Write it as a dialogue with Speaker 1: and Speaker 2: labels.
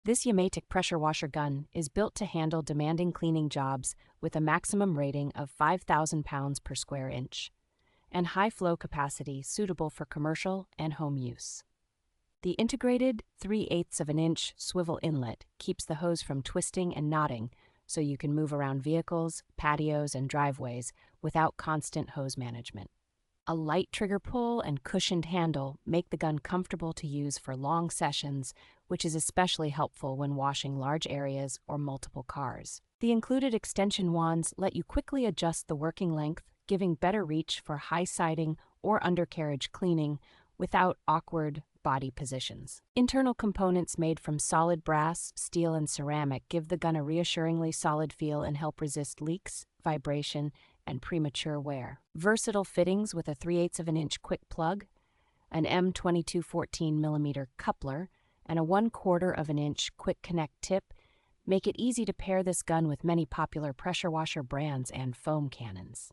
Speaker 1: This YAMATIC pressure washer gun is built to handle demanding cleaning jobs with a maximum rating of 5,000 pounds per square inch and high flow capacity suitable for commercial and home use. The integrated 3/8 of an inch swivel inlet keeps the hose from twisting and knotting, so you can move around vehicles, patios, and driveways without constant hose management. A light trigger pull and cushioned handle make the gun comfortable to use for long sessions, which is especially helpful when washing large areas or multiple cars. The included extension wands let you quickly adjust the working length, giving better reach for high siding or undercarriage cleaning without awkward body positions. Internal components made from solid brass, steel, and ceramic give the gun a reassuringly solid feel and help resist leaks, vibration, and premature wear. Versatile fittings with a 3/8 of an inch quick plug, an M22 14mm coupler, and a 1/4 of an inch quick connect tip make it easy to pair this gun with many popular pressure washer brands and foam cannons.